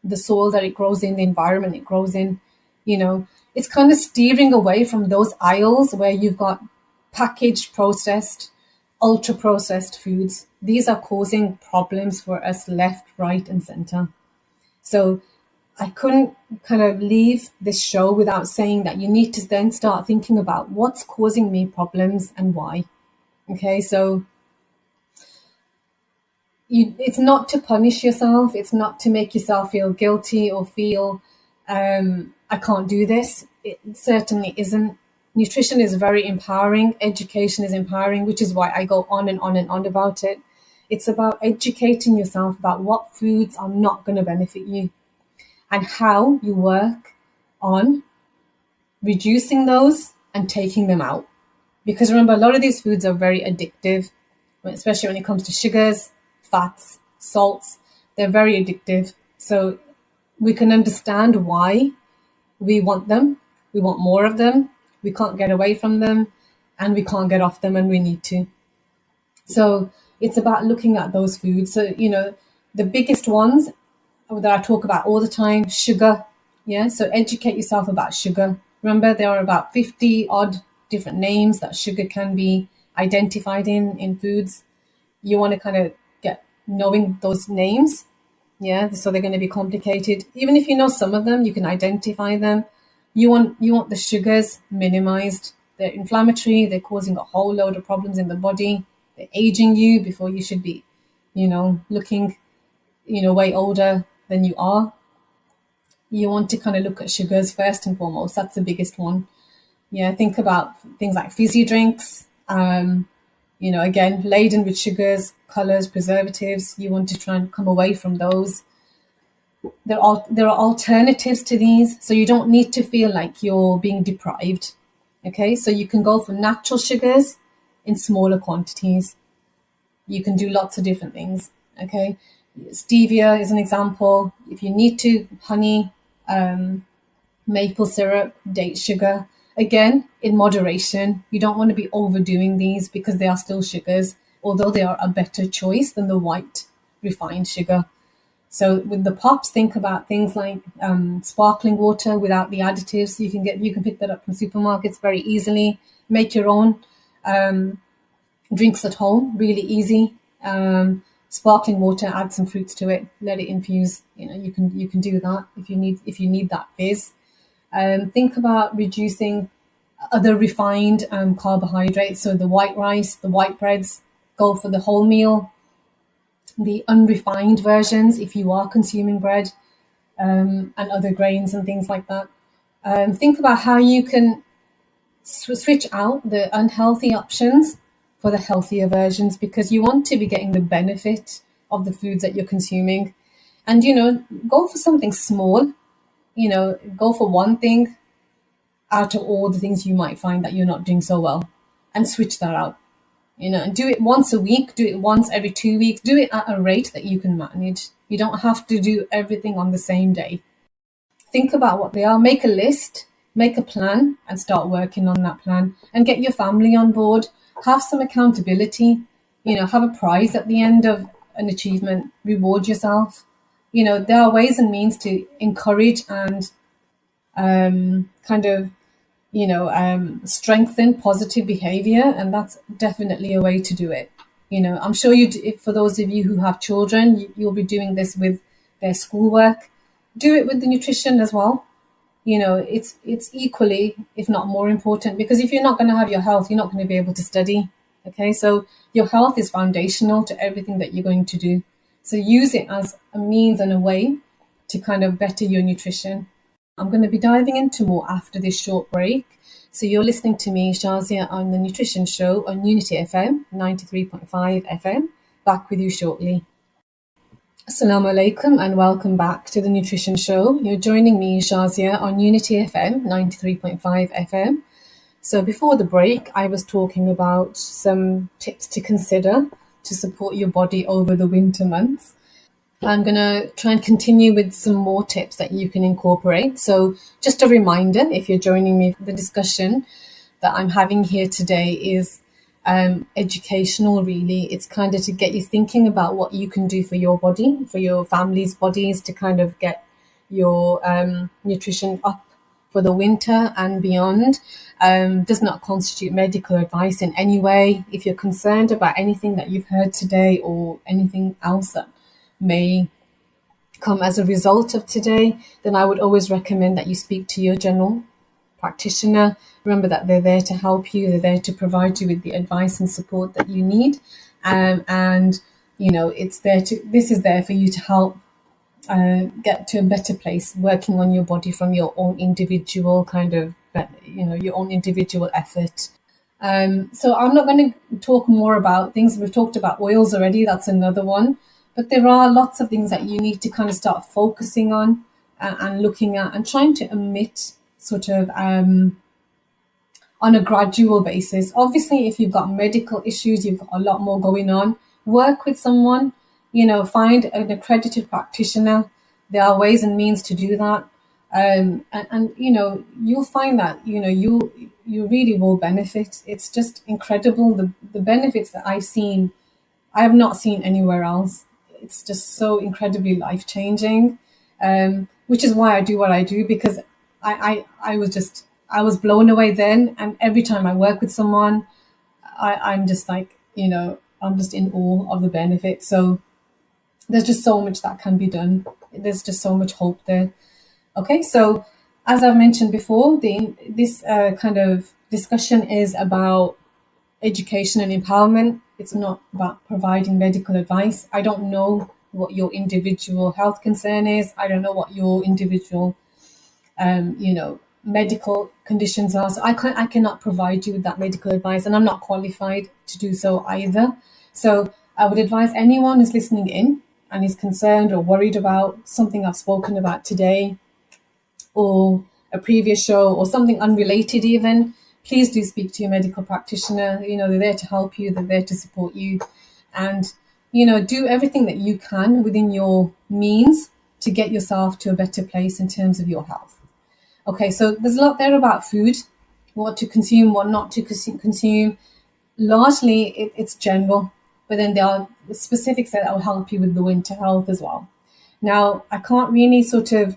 The soil that it grows in, the environment it grows in, it's kind of steering away from those aisles where you've got packaged, processed, ultra processed foods. These are causing problems for us left, right, and center. So I couldn't kind of leave this show without saying that you need to then start thinking about what's causing me problems and why. Okay, so it's not to punish yourself. It's not to make yourself feel guilty or feel I can't do this. It certainly isn't. Nutrition is very empowering. Education is empowering, which is why I go on and on and on about it. It's about educating yourself about what foods are not going to benefit you and how you work on reducing those and taking them out. Because remember, a lot of these foods are very addictive, especially when it comes to sugars, fats, salts. They're very addictive. So we can understand why we want them. We want more of them. We can't get away from them, and we can't get off them when we need to. So it's about looking at those foods. So, the biggest ones that I talk about all the time, sugar. Yeah. So educate yourself about sugar. Remember, there are about 50 odd different names that sugar can be identified in foods. You want to kind of get knowing those names. Yeah. So they're going to be complicated. Even if you know some of them, you can identify them. You want the sugars minimized. They're inflammatory. They're causing a whole load of problems in the body. They're aging you before you should be, looking, way older than you are. You want to kind of look at sugars first and foremost. That's the biggest one. Yeah, think about things like fizzy drinks, again, laden with sugars, colors, preservatives. You want to try and come away from those. There are alternatives to these, so you don't need to feel like you're being deprived. Okay, so you can go for natural sugars in smaller quantities. You can do lots of different things. Okay, stevia is an example. If you need to, honey, maple syrup, date sugar. Again, in moderation. You don't want to be overdoing these because they are still sugars, although they are a better choice than the white refined sugar. So with the pops, think about things like sparkling water without the additives. You can pick that up from supermarkets very easily. Make your own drinks at home, really easy. Sparkling water, add some fruits to it, let it infuse. You can do that if you need that fizz. Think about reducing other refined carbohydrates. So the white rice, the white breads, go for the wholemeal. The unrefined versions, if you are consuming bread and other grains and things like that. Think about how you can switch out the unhealthy options for the healthier versions, because you want to be getting the benefit of the foods that you're consuming. And, go for something small, go for one thing out of all the things you might find that you're not doing so well, and switch that out. And do it once a week, do it once every 2 weeks, do it at a rate that you can manage. You don't have to do everything on the same day. Think about what they are, make a list, make a plan, and start working on that plan, and get your family on board. Have some accountability. have a prize at the end of an achievement, reward yourself. There are ways and means to encourage and kind of strengthen positive behavior, and that's definitely a way to do it. I'm sure for those of you who have children, you'll be doing this with their schoolwork. Do it with the nutrition as well. It's equally, if not more important, because if you're not going to have your health, you're not going to be able to study. Okay, so your health is foundational to everything that you're going to do. So use it as a means and a way to kind of better your nutrition. I'm going to be diving into more after this short break. So you're listening to me, Shazia, on the Nutrition Show on Unity FM 93.5 FM. Back with you shortly. Assalamu alaikum and welcome back to the Nutrition Show. You're joining me, Shazia, on Unity FM 93.5 FM. So before the break, I was talking about some tips to consider to support your body over the winter months. I'm going to try and continue with some more tips that you can incorporate. So just a reminder, if you're joining me, the discussion that I'm having here today is educational, really. It's kind of to get you thinking about what you can do for your body, for your family's bodies, to kind of get your nutrition up for the winter and beyond. Does not constitute medical advice in any way. If you're concerned about anything that you've heard today or anything else that may come as a result of today, then I would always recommend that you speak to your general practitioner. Remember that they're there to help you, they're there to provide you with the advice and support that you need. And this is there for you to help get to a better place, working on your body from your own individual your own individual effort. So I'm not going to talk more about things. We've talked about oils already. That's another one. But there are lots of things that you need to kind of start focusing on and looking at and trying to omit sort of on a gradual basis. Obviously, if you've got medical issues, you've got a lot more going on, work with someone, find an accredited practitioner. There are ways and means to do that. And you'll find that, you really will benefit. It's just incredible. The benefits that I have not seen anywhere else. It's just so incredibly life-changing, which is why I do what I do, because I was blown away then. And every time I work with someone, I'm just like, I'm just in awe of the benefits. So there's just so much that can be done. There's just so much hope there. Okay, so as I've mentioned before, this kind of discussion is about education and empowerment. It's not about providing medical advice. I don't know what your individual health concern is. I don't know what your individual, medical conditions are. So I cannot provide you with that medical advice, and I'm not qualified to do so either. So I would advise anyone who's listening in and is concerned or worried about something I've spoken about today, or a previous show, or something unrelated even, please do speak to your medical practitioner. They're there to help you, they're there to support you, and do everything that you can within your means to get yourself to a better place in terms of your health. Okay, so there's a lot there about food, what to consume, what not to consume. Largely it's general, but then there are specifics that will help you with the winter health as well. Now, I can't really sort of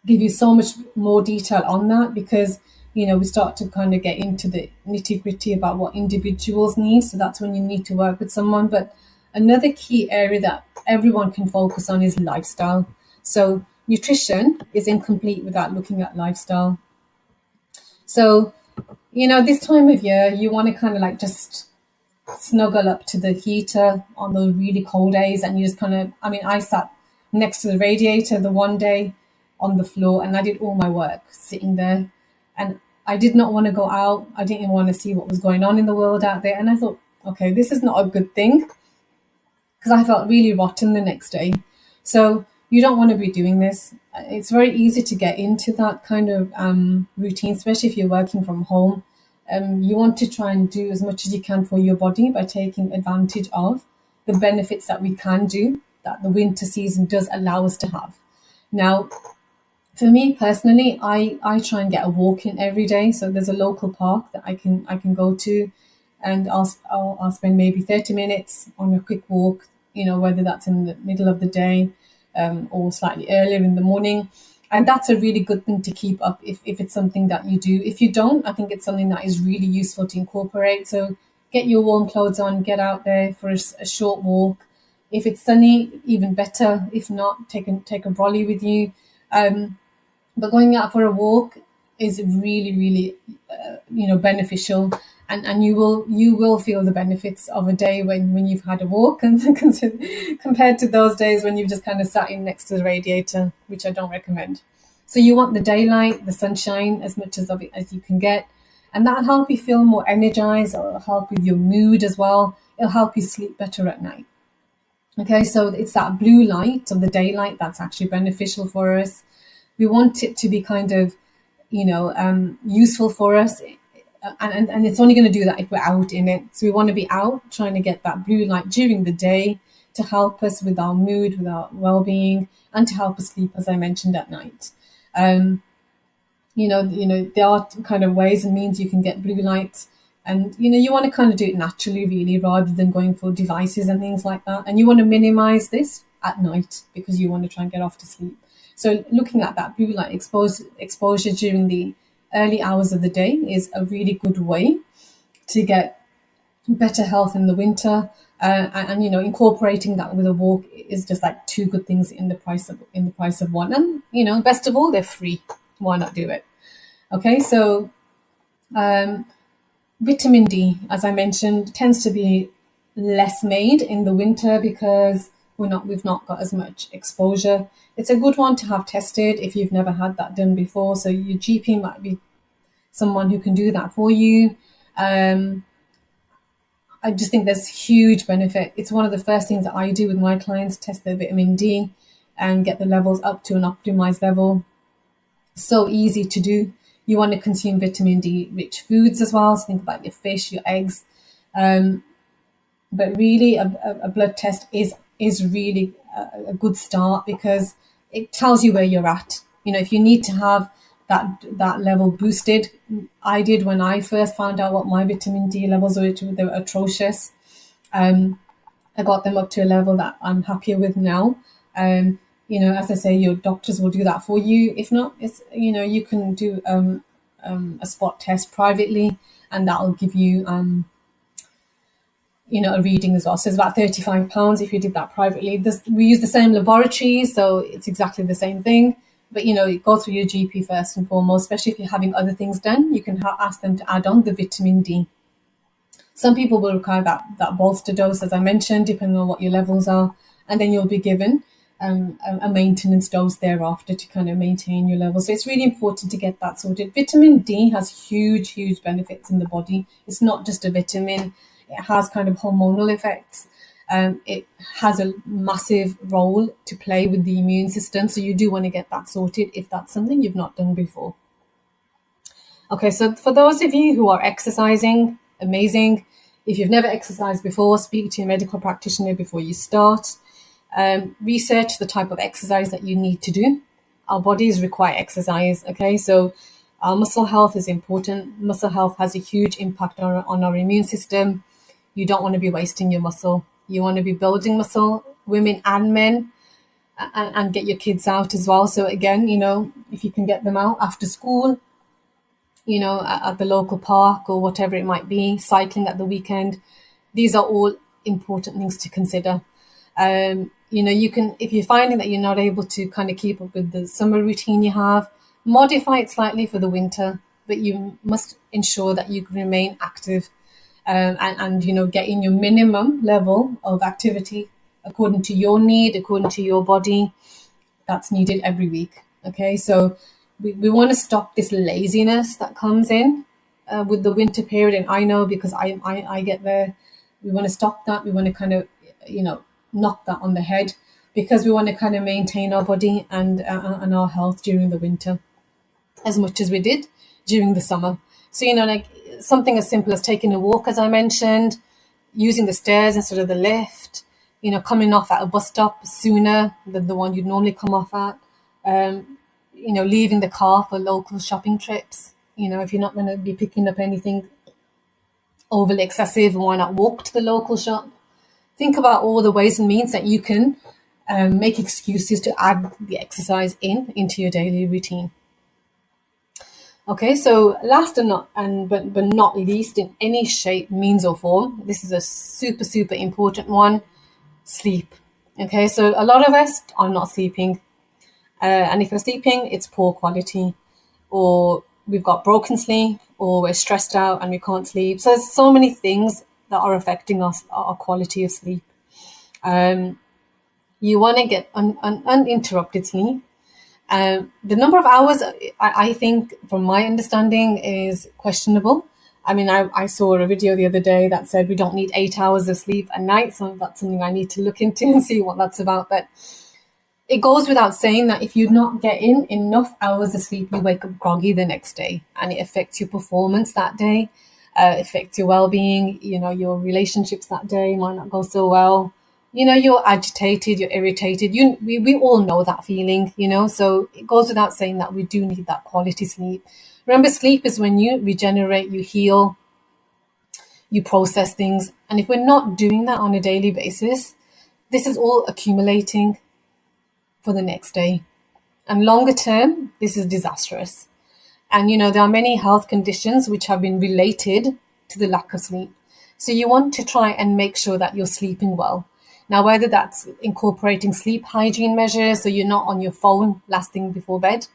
give you so much more detail on that, because we start to kind of get into the nitty-gritty about what individuals need. So that's when you need to work with someone. But another key area that everyone can focus on is lifestyle. So nutrition is incomplete without looking at lifestyle. So this time of year, you want to kind of like just snuggle up to the heater on those really cold days, and you just kind of, I sat next to the radiator the one day on the floor, and I did all my work sitting there, and I did not want to go out. I didn't even want to see what was going on in the world out there. And I thought, okay, this is not a good thing, because I felt really rotten the next day. So you don't want to be doing this. It's very easy to get into that kind of routine, especially if you're working from home. You want to try and do as much as you can for your body by taking advantage of the benefits that we can do, that the winter season does allow us to have. Now, for me personally, I try and get a walk in every day. So there's a local park that I can go to. and I'll spend maybe 30 minutes on a quick walk, whether that's in the middle of the day, or slightly earlier in the morning. And that's a really good thing to keep up if it's something that you do. If you don't, I think it's something that is really useful to incorporate. So get your warm clothes on, get out there for a short walk. If it's sunny, even better. If not, take a brolly with you. But going out for a walk is really, really, beneficial, and you will feel the benefits of a day when you've had a walk, and compared to those days when you've just kind of sat in next to the radiator, which I don't recommend. So you want the daylight, the sunshine, as much of it as you can get, and that'll help you feel more energized. It'll help with your mood as well. It'll help you sleep better at night. Okay, so it's that blue light of the daylight that's actually beneficial for us. We want it to be kind of, useful for us, and it's only going to do that if we're out in it. So we want to be out trying to get that blue light during the day to help us with our mood, with our well-being, and to help us sleep, as I mentioned, at night. There are kind of ways and means you can get blue light, and you want to kind of do it naturally, really, rather than going for devices and things like that. And you want to minimize this at night because you want to try and get off to sleep. So looking at that blue light exposure during the early hours of the day is a really good way to get better health in the winter. And incorporating that with a walk is just like two good things in the price of one. And best of all, they're free. Why not do it? Okay, so vitamin D, as I mentioned, tends to be less made in the winter because we've not got as much exposure. It's a good one to have tested if you've never had that done before. So your GP might be someone who can do that for you. I just think there's huge benefit. It's one of the first things that I do with my clients, test their vitamin D and get the levels up to an optimized level. So easy to do. You want to consume vitamin D rich foods as well. So think about your fish, your eggs. But really a blood test is really a good start because it tells you where you're at. If you need to have that level boosted, I did when I first found out what my vitamin D levels were. They were atrocious. I got them up to a level that I'm happier with now. As I say, your doctors will do that for you. If not, it's you can do a spot test privately, and that will give you a reading as well. So it's about £35 if you did that privately. We use the same laboratories, so it's exactly the same thing. But go through your GP first and foremost, especially if you're having other things done. You can ask them to add on the vitamin D. Some people will require that bolster dose, as I mentioned, depending on what your levels are, and then you'll be given a maintenance dose thereafter to kind of maintain your level. So it's really important to get that sorted. Vitamin D has huge, huge benefits in the body. It's not just a vitamin. It has kind of hormonal effects. It has a massive role to play with the immune system. So you do want to get that sorted if that's something you've not done before. Okay, so for those of you who are exercising, amazing. If you've never exercised before, speak to your medical practitioner before you start. Research the type of exercise that you need to do. Our bodies require exercise, okay? So our muscle health is important. Muscle health has a huge impact on our immune system. You don't want to be wasting your muscle. You want to be building muscle, women and men, and get your kids out as well. So again, if you can get them out after school, at the local park or whatever it might be, cycling at the weekend, these are all important things to consider. You can, if you're finding that you're not able to kind of keep up with the summer routine you have, modify it slightly for the winter, but you must ensure that you remain active and get in your minimum level of activity according to your need, according to your body, that's needed every week. Okay, so we want to stop this laziness that comes in with the winter period, and I know because I get there. We want to stop that. We want to kind of knock that on the head because we want to kind of maintain our body and our health during the winter as much as we did during the summer. So like something as simple as taking a walk, as I mentioned, using the stairs instead of the lift, coming off at a bus stop sooner than the one you'd normally come off at, leaving the car for local shopping trips, if you're not going to be picking up anything overly excessive, why not walk to the local shop? Think about all the ways and means that you can make excuses to add the exercise into your daily routine. Okay, so last and not but not least, in any shape, means or form, this is a super important one: sleep. Okay, so a lot of us are not sleeping, and if we're sleeping, it's poor quality, or we've got broken sleep, or we're stressed out and we can't sleep. So there's so many things that are affecting us, our quality of sleep. You want to get uninterrupted sleep. The number of hours, I think, from my understanding, is questionable. I mean, I saw a video the other day that said we don't need 8 hours of sleep a night, so that's something I need to look into and see what that's about. But it goes without saying that if you're not getting enough hours of sleep, you wake up groggy the next day, and it affects your performance that day, affects your well-being. Your relationships that day might not go so well. You're agitated, you're irritated. We all know that feeling. So it goes without saying that we do need that quality sleep. Remember, sleep is when you regenerate, you heal, you process things. And if we're not doing that on a daily basis, this is all accumulating for the next day. And longer term, this is disastrous. And there are many health conditions which have been related to the lack of sleep. So you want to try and make sure that you're sleeping well. Now, whether that's incorporating sleep hygiene measures, so you're not on your phone last thing before bed,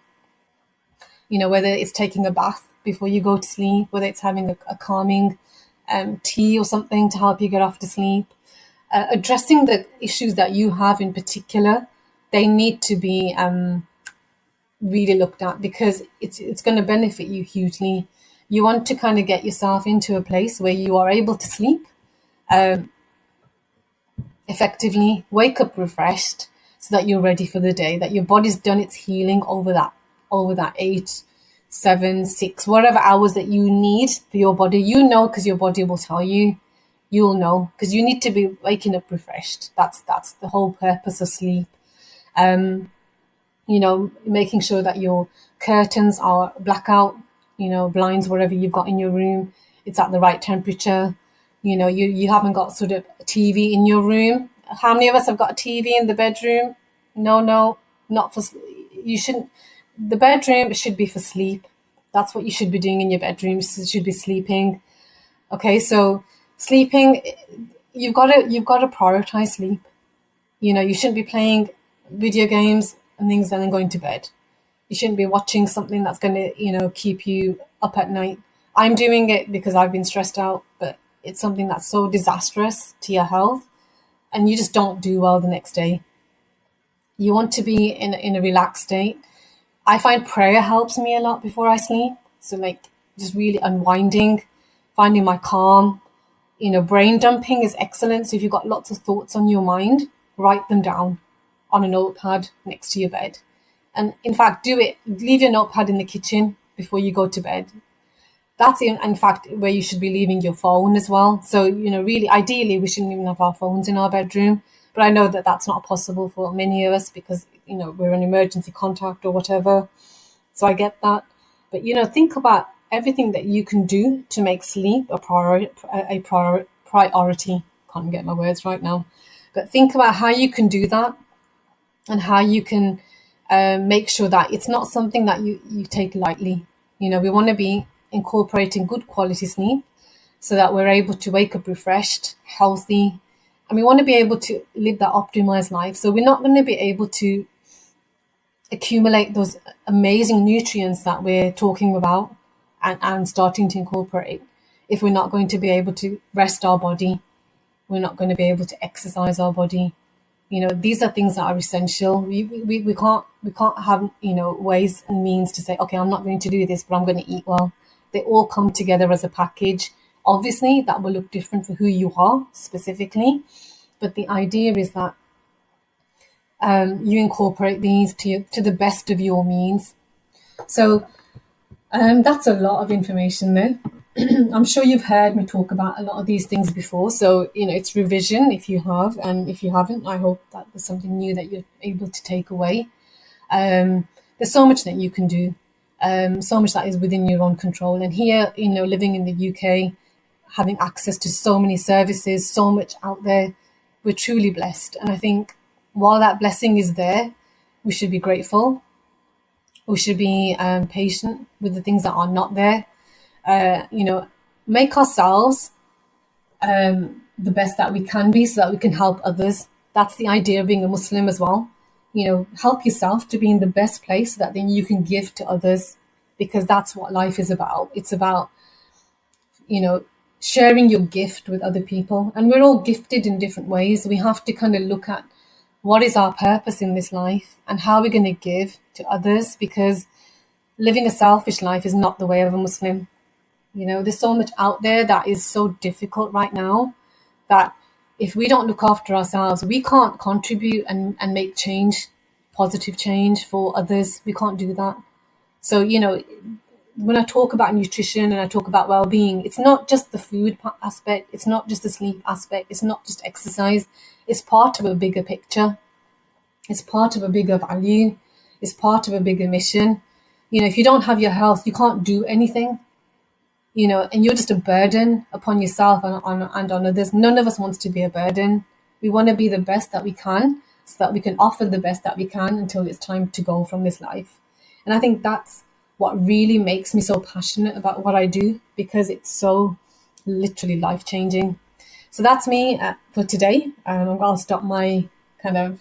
whether it's taking a bath before you go to sleep, whether it's having a calming tea or something to help you get off to sleep, addressing the issues that you have in particular, they need to be really looked at, because it's going to benefit you hugely. You want to kind of get yourself into a place where you are able to sleep effectively, wake up refreshed, so that you're ready for the day, that your body's done its healing over that 8, 7, 6, whatever hours that you need for your body. Because your body will tell you. You'll know because you need to be waking up refreshed. That's the whole purpose of sleep. Making sure that your curtains are blackout, blinds, whatever you've got in your room, it's at the right temperature. You haven't got sort of a TV in your room. How many of us have got a TV in the bedroom? No, not for, you shouldn't. The bedroom should be for sleep. That's what you should be doing in your bedroom. You should be sleeping. Okay, so sleeping, you've got to prioritize sleep. You shouldn't be playing video games and things and then going to bed. You shouldn't be watching something that's going to, keep you up at night. I'm doing it because I've been stressed out, but it's something that's so disastrous to your health, and you just don't do well the next day. You want to be in a relaxed state. I find prayer helps me a lot before I sleep. So just really unwinding, finding my calm. Brain dumping is excellent. So if you've got lots of thoughts on your mind, write them down on a notepad next to your bed. And in fact, do it. Leave your notepad in the kitchen before you go to bed. That's in fact where you should be leaving your phone as well. So, really, ideally, we shouldn't even have our phones in our bedroom. But I know that that's not possible for many of us because, we're an emergency contact or whatever. So I get that. But, think about everything that you can do to make sleep a priority. Can't get my words right now. But think about how you can do that and how you can make sure that it's not something that you take lightly. We want to be incorporating good quality sleep so that we're able to wake up refreshed, healthy, and we want to be able to live that optimized life. So we're not going to be able to accumulate those amazing nutrients that we're talking about and starting to incorporate if we're not going to be able to rest our body. We're not going to be able to exercise our body. These are things that are essential. We can't have ways and means to say, okay, I'm not going to do this, but I'm going to eat well. They all come together as a package. Obviously, that will look different for who you are specifically, but the idea is that you incorporate these to the best of your means. So that's a lot of information there. I'm sure you've heard me talk about a lot of these things before. So, it's revision if you have, and if you haven't, I hope that there's something new that you're able to take away. There's so much that you can do, so much that is within your own control. And here, living in the UK, having access to so many services, so much out there. We're truly blessed. And I think while that blessing is there, we should be grateful. We should be patient with the things that are not there. Make ourselves the best that we can be so that we can help others. That's the idea of being a Muslim as well. Help yourself to be in the best place so that then you can give to others, because that's what life is about. It's about, sharing your gift with other people. And we're all gifted in different ways. We have to kind of look at what is our purpose in this life and how we're going to give to others, because living a selfish life is not the way of a Muslim. There's so much out there that is so difficult right now that if we don't look after ourselves, we can't contribute and make change, positive change for others. We can't do that. So, when I talk about nutrition and I talk about well-being, it's not just the food aspect. It's not just the sleep aspect. It's not just exercise. It's part of a bigger picture. It's part of a bigger value. It's part of a bigger mission. If you don't have your health, you can't do anything. And you're just a burden upon yourself and on others. None of us wants to be a burden. We want to be the best that we can so that we can offer the best that we can until it's time to go from this life. And I think that's what really makes me so passionate about what I do, because it's so literally life-changing. So that's me for today. I'll stop my kind of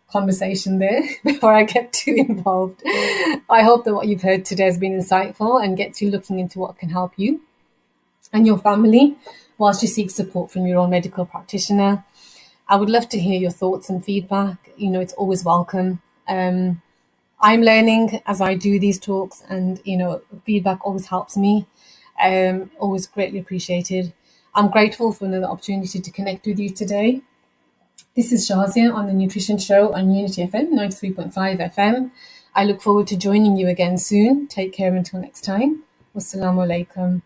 conversation there before I get too involved. I hope that what you've heard today has been insightful and gets you looking into what can help you and your family whilst you seek support from your own medical practitioner. I would love to hear your thoughts and feedback. It's always welcome. I'm learning as I do these talks, and feedback always helps me. Always greatly appreciated. I'm grateful for another opportunity to connect with you today. This is Shazia on the Nutrition Show on Unity FM 93.5 FM. I look forward to joining you again soon. Take care until next time. Wassalamu alaikum.